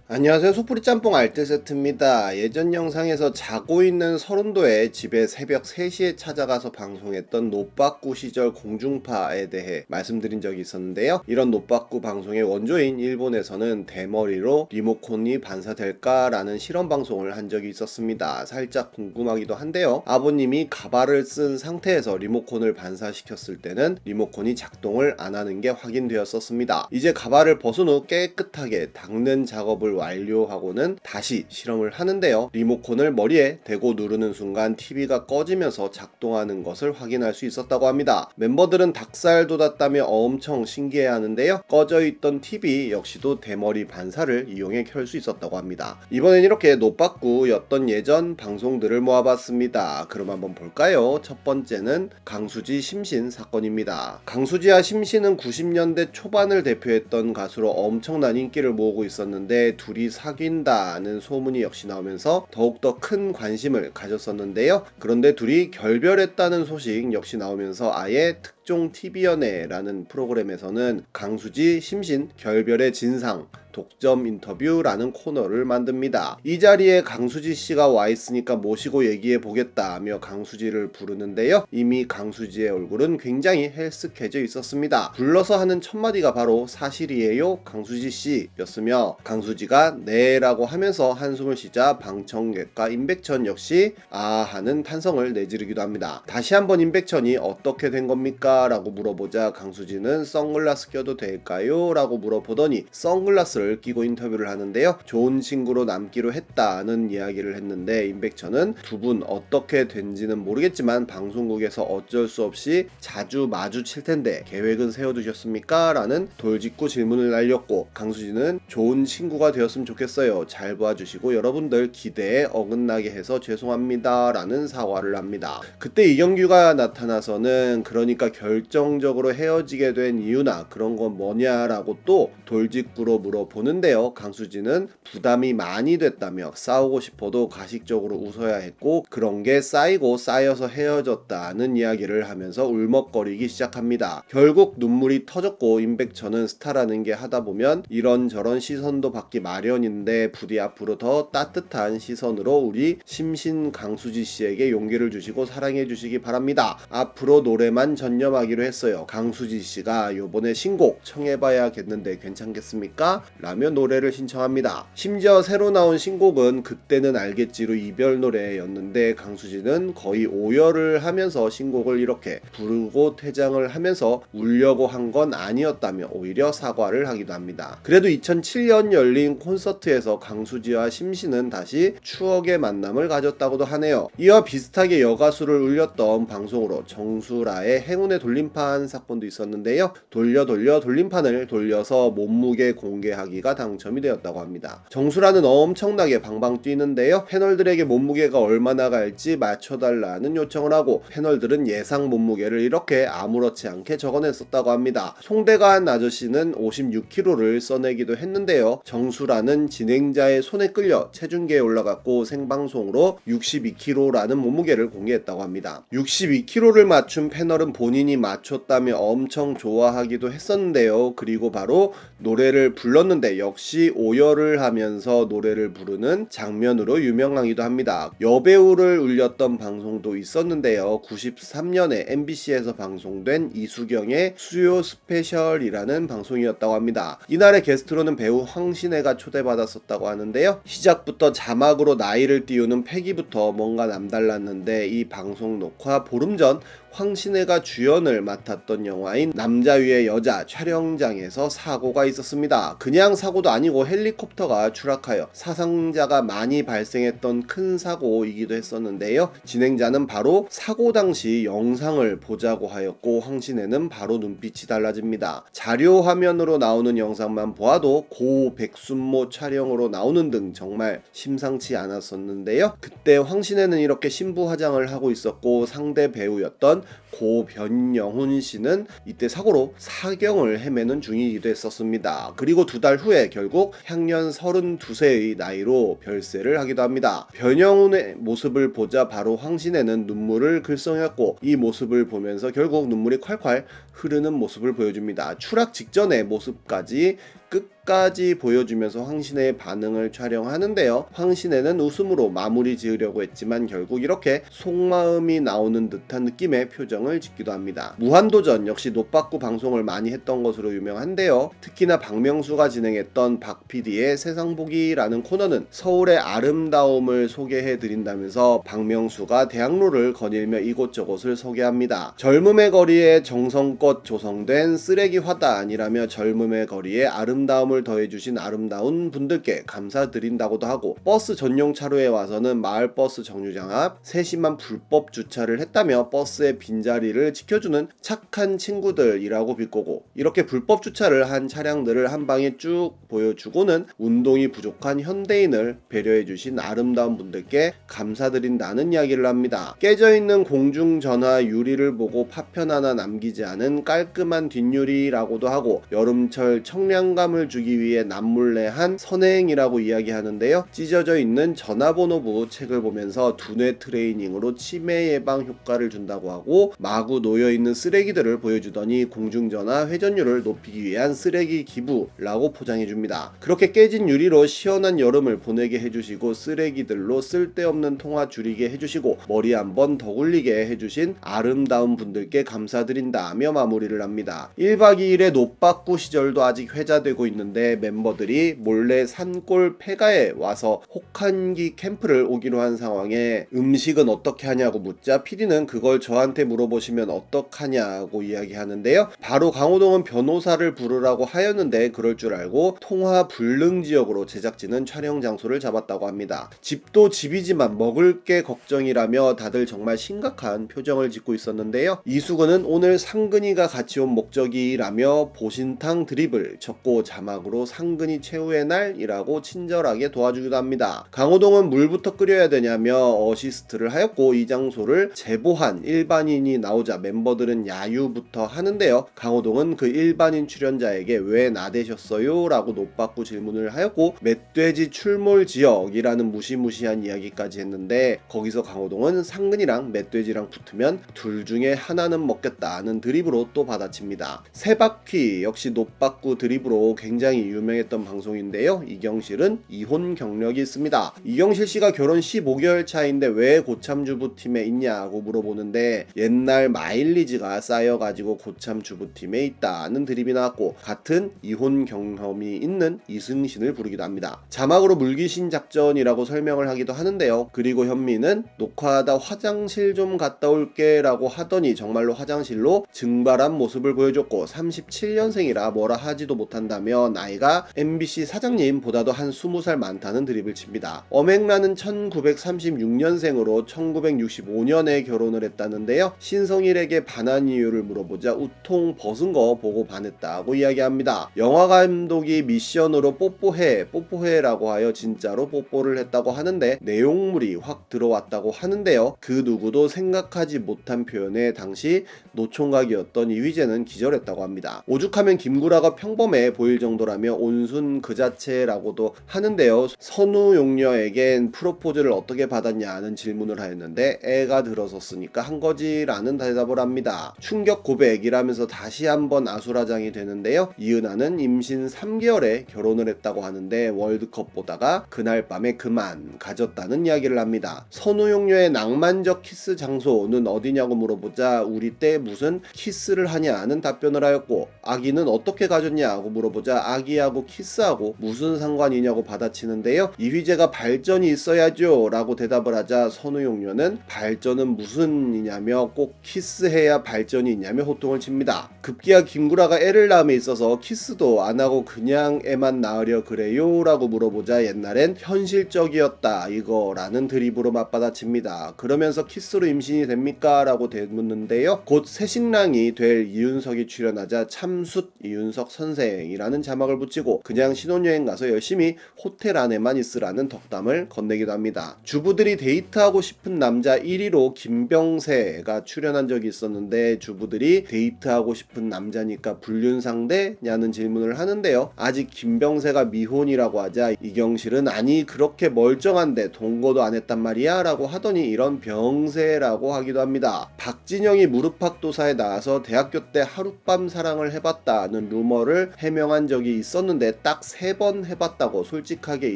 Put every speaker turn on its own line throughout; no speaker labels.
안녕하세요. 소프리 짬뽕 알뜰 세트입니다. 예전 영상에서 자고 있는 서른도의 집에 새벽 3시에 찾아가서 방송했던 노빠꾸 시절 공중파에 대해 말씀드린 적이 있었는데요. 이런 노빠꾸 방송의 원조인 일본에서는 대머리로 리모컨이 반사될까라는 실험 방송을 한 적이 있었습니다. 살짝 궁금하기도 한데요. 아버님이 가발을 쓴 상태에서 리모컨을 반사시켰을 때는 리모컨이 작동을 안 하는 게 확인되었었습니다. 이제 가발을 벗은 후 깨끗하게 닦는 작업을 완료하고는 다시 실험을 하는데요. 리모컨을 머리에 대고 누르는 순간 TV가 꺼지면서 작동하는 것을 확인할 수 있었다고 합니다. 멤버들은 닭살 돋았다며 엄청 신기해하는데요. 꺼져있던 TV 역시도 대머리 반사를 이용해 켤 수 있었다고 합니다. 이번엔 이렇게 노빠꾸였던 예전 방송들을 모아봤습니다. 그럼 한번 볼까요? 첫 번째는 강수지 심신 사건입니다. 강수지와 심신은 90년대 초반을 대표했던 가수로 엄청난 인기를 모으고 있었는데 둘이 사귄다는 소문이 역시 나오면서 더욱더 큰 관심을 가졌었는데요. 그런데 둘이 결별했다는 소식 역시 나오면서 아예 특종 TV연애라는 프로그램에서는 강수지 심신 결별의 진상 독점 인터뷰라는 코너를 만듭니다. 이 자리에 강수지씨가 와있으니까 모시고 얘기해 보겠다며 강수지를 부르는데요. 이미 강수지의 얼굴은 굉장히 헬스케져 있었습니다. 불러서 하는 첫마디가 바로 사실이에요 강수지씨 였으며 강수지가 네 라고 하면서 한숨을 쉬자 방청객과 임백천 역시 아 하는 탄성을 내지르기도 합니다. 다시 한번 임백천이 어떻게 된 겁니까? 라고 물어보자 강수지는 선글라스 껴도 될까요? 라고 물어보더니 선글라스를 끼고 인터뷰를 하는데요. 좋은 친구로 남기로 했다는 이야기를 했는데 임백천은 두 분 어떻게 된지는 모르겠지만 방송국에서 어쩔 수 없이 자주 마주칠 텐데 계획은 세워두셨습니까? 라는 돌직구 질문을 날렸고 강수지는 좋은 친구가 되었으면 좋겠어요. 잘 봐주시고 여러분들 기대에 어긋나게 해서 죄송합니다. 라는 사과를 합니다. 그때 이경규가 나타나서는 그러니까 결정적으로 헤어지게 된 이유나 그런 건 뭐냐라고 또 돌직구로 물어보는데요. 강수지는 부담이 많이 됐다며 싸우고 싶어도 가식적으로 웃어야 했고 그런 게 쌓이고 쌓여서 헤어졌다는 이야기를 하면서 울먹거리기 시작합니다. 결국 눈물이 터졌고 임백천은 스타라는 게 하다 보면 이런저런 시선도 받기 마련인데 부디 앞으로 더 따뜻한 시선으로 우리 심신 강수지 씨에게 용기를 주시고 사랑해 주시기 바랍니다. 앞으로 노래만 전념하기로 했어요. 강수지 씨가 요번에 신곡 청해봐야겠는데 괜찮겠습니까? 라며 노래를 신청합니다. 심지어 새로 나온 신곡은 그때는 알겠지로 이별 노래였는데 강수지는 거의 오열을 하면서 신곡을 이렇게 부르고 퇴장을 하면서 울려고 한 건 아니었다며 오히려 사과를 하기도 합니다. 그래도 2007년 열린 콘서트에서 강수지와 심신은 다시 추억의 만남을 가졌다고도 하네요. 이와 비슷하게 여가수를 울렸던 방송으로 정수라의 행운의 돌림판 사건도 있었는데요. 돌림판을 돌려서 몸무게 공개하기가 당첨이 되었다고 합니다. 정수라는 엄청나게 방방 뛰는데요. 패널들에게 몸무게가 얼마나 갈지 맞춰달라는 요청을 하고 패널들은 예상 몸무게를 이렇게 아무렇지 않게 적어냈었다고 합니다. 송대관 아저씨는 56kg를 써내기도 했는데요. 정수라는 진행자의 손에 끌려 체중계에 올라갔고 생방송으로 62kg라는 몸무게를 공개했다고 합니다. 62kg를 맞춘 패널은 본인이 맞췄다며 엄청 좋아하기도 했었는데요. 그리고 바로 노래를 불렀는데 역시 오열을 하면서 노래를 부르는 장면으로 유명하기도 합니다. 여배우를 울렸던 방송도 있었는데요. 93년에 MBC에서 방송된 이수경의 수요 스페셜이라는 방송이었다고 합니다. 이날의 게스트로는 배우 황신혜가 초대받았었다고 하는데요. 시작부터 자막으로 나이를 띄우는 패기부터 뭔가 남달랐는데 이 방송 녹화 보름 전 황신혜가 주연을 맡았던 영화인 남자 위의 여자 촬영장에서 사고가 있었습니다. 그냥 사고도 아니고 헬리콥터가 추락하여 사상자가 많이 발생했던 큰 사고이기도 했었는데요. 진행자는 바로 사고 당시 영상을 보자고 하였고 황신혜는 바로 눈빛이 달라집니다. 자료 화면으로 나오는 영상만 보아도 고 백순모 촬영으로 나오는 등 정말 심상치 않았었는데요. 그때 황신혜는 이렇게 신부 화장을 하고 있었고 상대 배우였던 고 변영훈 씨는 이때 사고로 사경을 헤매는 중이기도 했었습니다. 그리고 두 달 후에 결국 향년 32세의 나이로 별세를 하기도 합니다. 변영훈의 모습을 보자 바로 황신혜는 눈물을 글썽였고 이 모습을 보면서 결국 눈물이 콸콸 흐르는 모습을 보여줍니다. 추락 직전의 모습까지 끝까지 보여주면서 황신혜의 반응을 촬영하는데요. 황신혜는 웃음으로 마무리 지으려고 했지만 결국 이렇게 속마음이 나오는 듯한 느낌의 표정을 짓기도 합니다. 무한도전 역시 노빠꾸 방송을 많이 했던 것으로 유명한데요. 특히나 박명수가 진행했던 박PD의 세상보기라는 코너는 서울의 아름다움을 소개해 드린다면서 박명수가 대학로를 거닐며 이곳저곳을 소개합니다. 젊음의 거리에 정성껏 조성된 쓰레기 화단이라며 젊음의 거리에 아름다움을 더해주신 아름다운 분들께 감사드린다고도 하고, 버스 전용 차로에 와서는 마을버스 정류장 앞 세심한 불법 주차를 했다며 버스의 빈자리를 지켜주는 착한 친구들이라고 비꼬고, 이렇게 불법 주차를 한 차량들을 한 방에 쭉 보여주고는 운동이 부족한 현대인을 배려해주신 아름다운 분들께 감사드린다는 이야기를 합니다. 깨져있는 공중전화 유리를 보고 파편 하나 남기지 않은 깔끔한 뒷유리라고도 하고, 여름철 청량감을 주기 위해 남몰래 한 선행이라고 이야기하는데요. 찢어져 있는 전화번호부 책을 보면서 두뇌 트레이닝으로 치매 예방 효과를 준다고 하고, 마구 놓여있는 쓰레기들을 보여주더니 공중전화 회전율을 높이기 위한 쓰레기 기부라고 포장해줍니다. 그렇게 깨진 유리로 시원한 여름을 보내게 해주시고, 쓰레기들로 쓸데없는 통화 줄이게 해주시고, 머리 한번 더 굴리게 해주신 아름다운 분들께 감사드린다며 마무리를 합니다. 1박 2일의 노빠꾸 시절도 아직 회자되고 있는데, 멤버들이 몰래 산골 폐가에 와서 혹한기 캠프를 오기로 한 상황에 음식은 어떻게 하냐고 묻자 PD는 그걸 저한테 물어보시면 어떡하냐고 이야기하는데요. 바로 강호동은 변호사를 부르라고 하였는데 그럴 줄 알고 통화 불능 지역으로 제작진은 촬영 장소를 잡았다고 합니다. 집도 집이지만 먹을 게 걱정이라며 다들 정말 심각한 표정을 짓고 있었는데요. 이수근은 오늘 상근이가 같이 온 목적이라며 보신탕 드립을 쳤고, 자막으로 상근이 최후의 날이라고 친절하게 도와주기도 합니다. 강호동은 물부터 끓여야 되냐며 어시스트를 하였고, 이 장소를 제보한 일반인이 나오자 멤버들은 야유부터 하는데요. 강호동은 그 일반인 출연자에게 왜 나대셨어요? 라고 노빠꾸 질문을 하였고, 멧돼지 출몰 지역이라는 무시무시한 이야기까지 했는데, 거기서 강호동은 상근이랑 멧돼지랑 붙으면 둘 중에 하나는 먹겠다는 드립으로 또 받아칩니다. 세바퀴 역시 노빠꾸 드립으로 굉장히 유명했던 방송인데요. 이경실은 이혼 경력이 있습니다. 이경실 씨가 결혼 15개월 차인데 왜 고참주부팀에 있냐고 물어보는데, 옛날 마일리지가 쌓여가지고 고참주부팀에 있다는 드립이 나왔고, 같은 이혼 경험이 있는 이승신을 부르기도 합니다. 자막으로 물귀신 작전이라고 설명을 하기도 하는데요. 그리고 현미는 녹화하다 화장실 좀 갔다 올게 라고 하더니 정말로 화장실로 증발한 모습을 보여줬고, 37년생이라 뭐라 하지도 못한다며 나이가 MBC 사장님보다도 한 20살 많다는 드립을 칩니다. 엄앵라는 1936년생으로 1965년에 결혼을 했다는데요. 신성일에게 반한 이유를 물어보자 우통 벗은 거 보고 반했다고 이야기합니다. 영화 감독이 미션으로 뽀뽀해라고 하여 진짜로 뽀뽀를 했다고 하는데, 내용물이 확 들어왔다고 하는데요. 그 누구도 생각하지 못한 표현에 당시 노총각이었던 이휘재는 기절했다고 합니다. 오죽하면 김구라가 평범해 보일 정도라며 온순 그 자체라고도 하는데요. 선우용녀에겐 프로포즈를 어떻게 받았냐는 질문을 하였는데, 애가 들어섰으니까 한 거지라는 대답을 합니다. 충격 고백이라면서 다시 한번 아수라장이 되는데요. 이은하는 임신 3개월에 결혼을 했다고 하는데, 월드컵 보다가 그날 밤에 그만 가졌다는 이야기를 합니다. 선우용녀의 낭만적 키스 장소는 어디냐고 물어보자 우리 때 무슨 키스를 하냐는 답변을 하였고, 아기는 어떻게 가졌냐고 물어보자 아기하고 키스하고 무슨 상관이냐고 받아치는데요. 이휘재가 발전이 있어야죠 라고 대답을 하자 선우용녀는 발전은 무슨 이냐며 꼭 키스해야 발전이 있냐며 호통을 칩니다. 급기야 김구라가 애를 낳음에 있어서 키스도 안 하고 그냥 애만 낳으려 그래요? 라고 물어보자 옛날엔 현실적이었다 이거라는 드립으로 맞받아칩니다. 그러면서 키스로 임신이 됩니까? 라고 되묻는데요. 곧 새신랑이 될 이윤석이 출연하자 참숫 이윤석 선생이라는 자막을 붙이고 그냥 신혼여행 가서 열심히 호텔 안에만 있으라는 덕담을 건네기도 합니다. 주부들이 데이트하고 싶은 남자 1위로 김병세가 출연한 적이 있었는데, 주부들이 데이트하고 싶은 남자니까 불륜상대냐는 질문을 하는데요. 아직 김병세가 미혼이라고 하자 이경실은 아니 그렇게 멀쩡한데 동거도 안 했단 말이야 라고 하더니 이런 병세라고 하기도 합니다. 박진영이 무릎팍도사에 나와서 대학교 때 하룻밤 사랑을 해봤다는 루머를 해명한 당한 적이 있었는데 딱 3번 해봤다고 솔직하게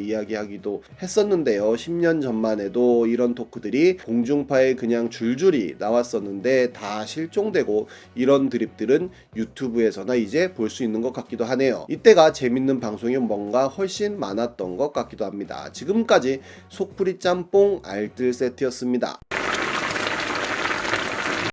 이야기하기도 했었는데요. 10년 전만 해도 이런 토크들이 공중파에 그냥 줄줄이 나왔었는데 다 실종되고 이런 드립들은 유튜브에서나 이제 볼 수 있는 것 같기도 하네요. 이때가 재밌는 방송이 뭔가 훨씬 많았던 것 같기도 합니다. 지금까지 속풀이 짬뽕 알뜰 세트였습니다.